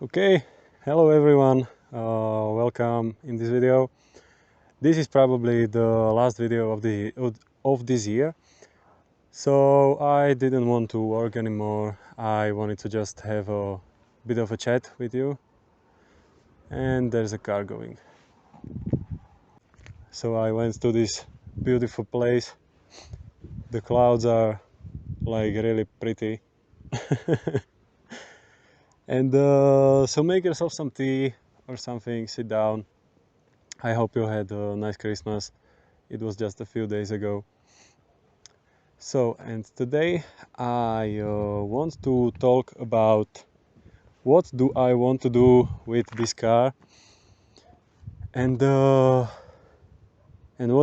Okay, hello everyone, welcome in this video. This is probably the last video of this year, so I didn't want to work anymore. I wanted to just have a bit of a chat with you, and there's a car going. So I went to this beautiful place. The clouds are like really pretty. And so make yourself some tea or something, sit down. I hope you had a nice Christmas. It was just a few days ago. So, and today I want to talk about what do I want to do with this car, and what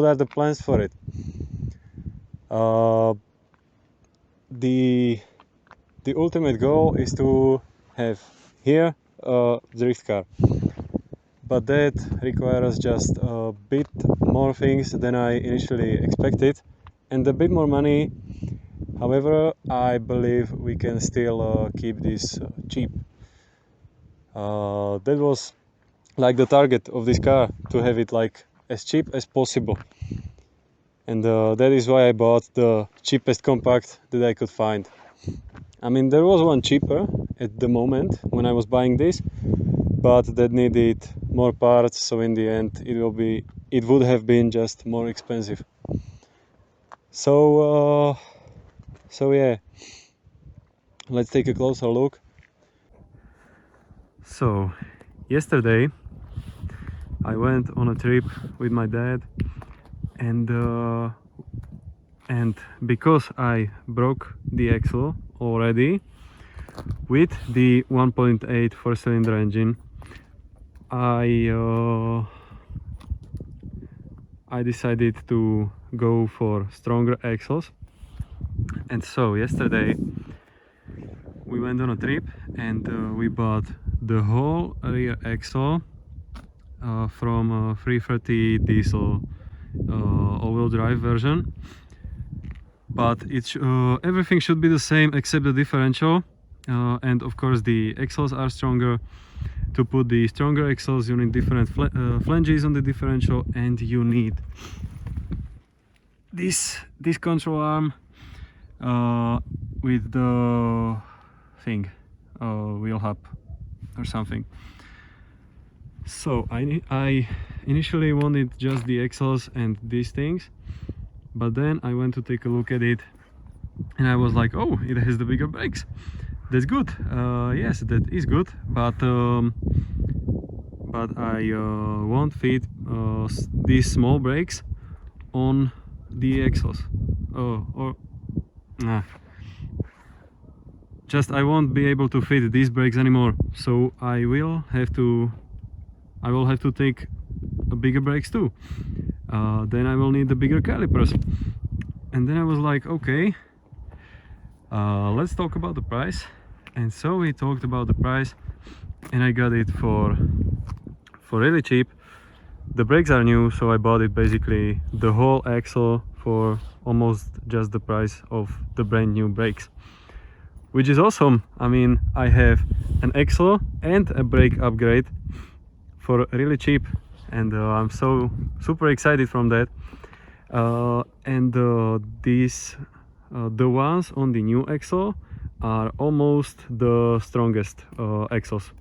are the plans for it. Uh, the the ultimate goal is to have here a drift car, but that requires just a bit more things than I initially expected, and a bit more money. However, I believe we can still keep this cheap. That was like the target of this car, to have it like as cheap as possible. And that is why I bought the cheapest compact that I could find. I mean, there was one cheaper at the moment when I was buying this, but that needed more parts, so in the end it would have been just more expensive. So yeah, let's take a closer look. So yesterday I went on a trip with my dad, and because I broke the axle already with the 1.8 four-cylinder engine, I decided to go for stronger axles. And so yesterday we went on a trip, and we bought the whole rear axle from a 330 diesel all-wheel drive version, but everything should be the same except the differential, and of course the axles are stronger. To put the stronger axles you need different flanges on the differential, and you need this control arm with the thing, wheel hub or something. So I initially wanted just the axles and these things, but then I went to take a look at it, and I was like, oh, it has the bigger brakes. That's good. Yes, that is good, but I won't fit these small brakes on the axles. Just I won't be able to fit these brakes anymore. So I will have to take a bigger brakes too. Then I will need the bigger calipers. And then I was like, okay, let's talk about the price. And so we talked about the price, and I got it for really cheap. The brakes are new, so I bought it basically the whole axle for almost just the price of the brand new brakes, which is awesome. I mean, I have an axle and a brake upgrade for really cheap, and I'm so super excited from that. The ones on the new axle are almost the strongest axles,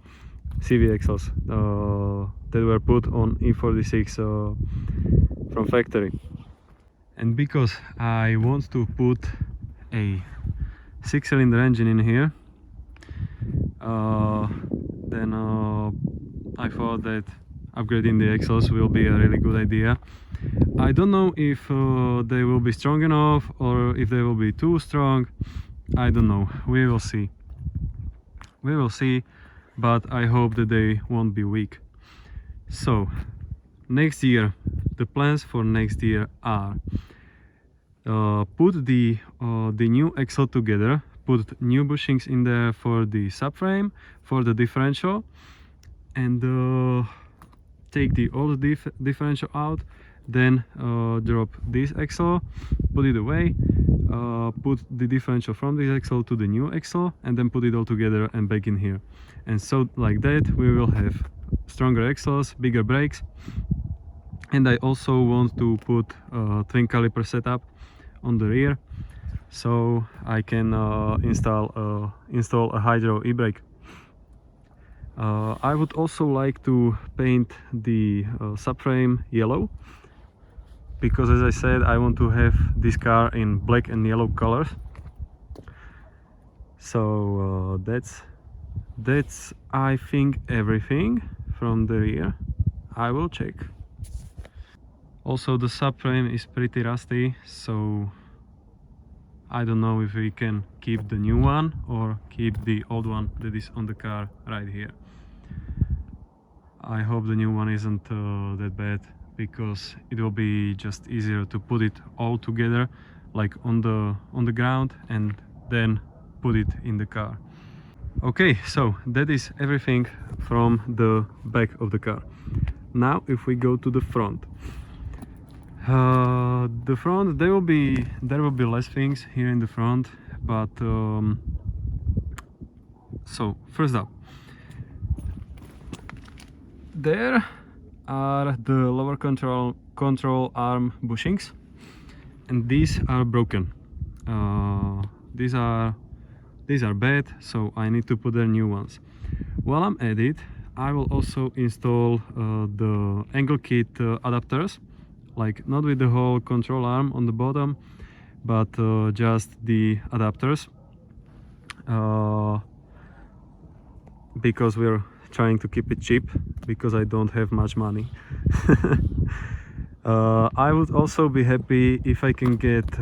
CV axles, that were put on E46 from factory. And because I want to put a 6-cylinder engine in here, then I thought that upgrading the axles will be a really good idea. I don't know if they will be strong enough or if they will be too strong. I don't know. We will see. We will see, but I hope that they won't be weak. So next year, the plans for next year are put the new axle together, put new bushings in there for the subframe, for the differential, and take the old differential out, then drop this axle, put it away, put the differential from this axle to the new axle and then put it all together and back in here. And so like that we will have stronger axles, bigger brakes. And I also want to put a twin caliper setup on the rear, so I can install a hydro e-brake. I would also like to paint the subframe yellow, because as I said, I want to have this car in black and yellow colors. So that's I think everything from the rear. I will check. Also the subframe is pretty rusty, so I don't know if we can keep the new one or keep the old one that is on the car right here. I hope the new one isn't that bad, because it will be just easier to put it all together, like on the ground, and then put it in the car. Okay, so that is everything from the back of the car. Now if we go to the front. The front, there will be less things here in the front, but so first up, there are the lower control arm bushings, and these are broken. These are bad, so I need to put their new ones. While I'm at it, I will also install the angle kit adapters, like not with the whole control arm on the bottom, but just the adapters, because we're trying to keep it cheap, because I don't have much money. I would also be happy if I can get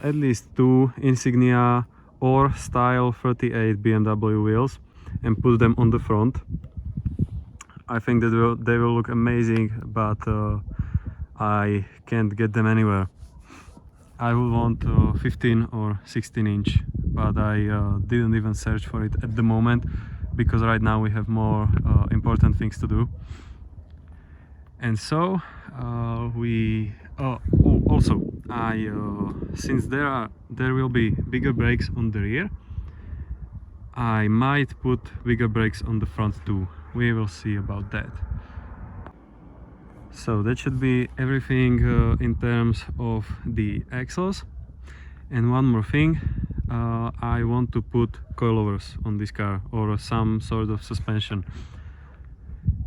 at least 2 Insignia or Style 38 BMW wheels and put them on the front. I think that they will look amazing, but I can't get them anywhere. I would want 15 or 16 inch, but I didn't even search for it at the moment, because right now we have more important things to do. And so also since there will be bigger brakes on the rear, I might put bigger brakes on the front too. We will see about that. So that should be everything in terms of the axles. And one more thing, I want to put coilovers on this car, or some sort of suspension.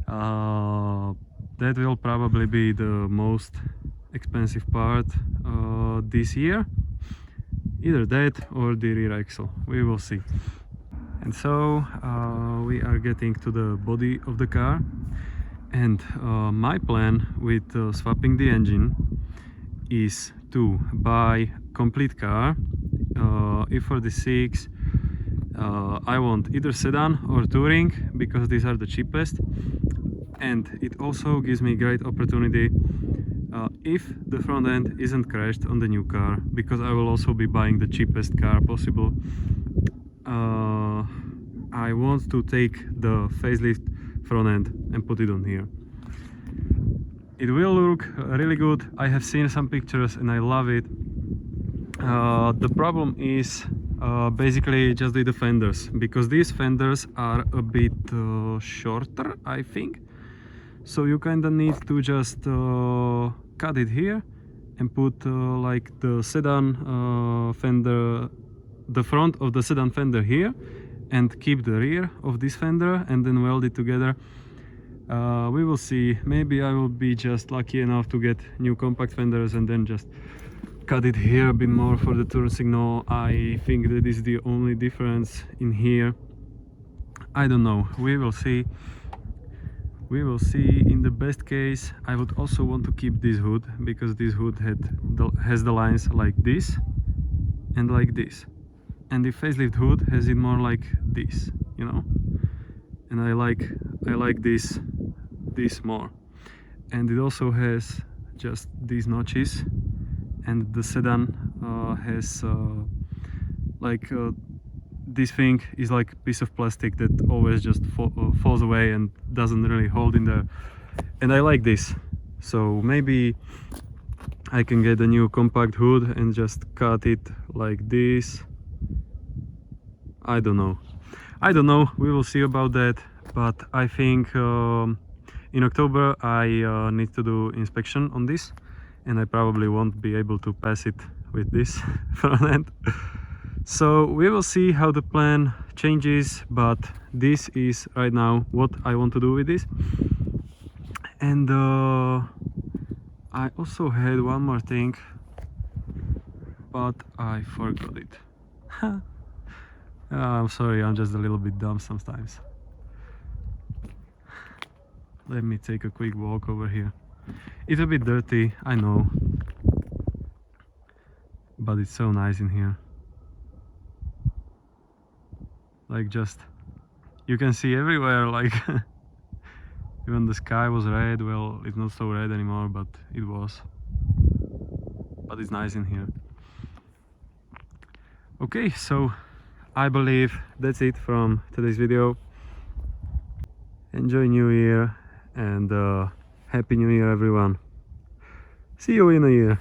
That will probably be the most expensive part this year. Either that or the rear axle, we will see. And so we are getting to the body of the car, and my plan with swapping the engine is to buy complete car. E46, I want either sedan or touring, because these are the cheapest, and it also gives me great opportunity if the front end isn't crashed on the new car, because I will also be buying the cheapest car possible. I want to take the facelift front end and put it on here. It will look really good. I have seen some pictures and I love it. The problem is basically just the fenders, because these fenders are a bit shorter, I think. So you kinda need to just cut it here and put like the sedan fender, the front of the sedan fender here, and keep the rear of this fender and then weld it together. We will see. Maybe I will be just lucky enough to get new compact fenders and then just cut it here a bit more for the turn signal. I think that is the only difference in here. I don't know, we will see. We will see. In the best case, I would also want to keep this hood, because this hood has the lines like this and like this, and the facelift hood has it more like this, you know. And I like this more. And it also has just these notches, and the sedan has this thing is like a piece of plastic that always just falls away and doesn't really hold in there, and I like this. So maybe I can get a new compact hood and just cut it like this. I don't know, we will see about that, but I think in October I need to do inspection on this, and I probably won't be able to pass it with this front end. So we will see how the plan changes, but this is right now what I want to do with this. And I also had one more thing, but I forgot it. I'm sorry, I'm just a little bit dumb sometimes. Let me take a quick walk over here. It's a bit dirty, I know, but it's so nice in here. Like, just you can see everywhere, like even the sky was red. Well, it's not so red anymore, but it was. But it's nice in here. Okay, so I believe that's it from today's video. Enjoy New Year, and Happy New Year, everyone. See you in a year.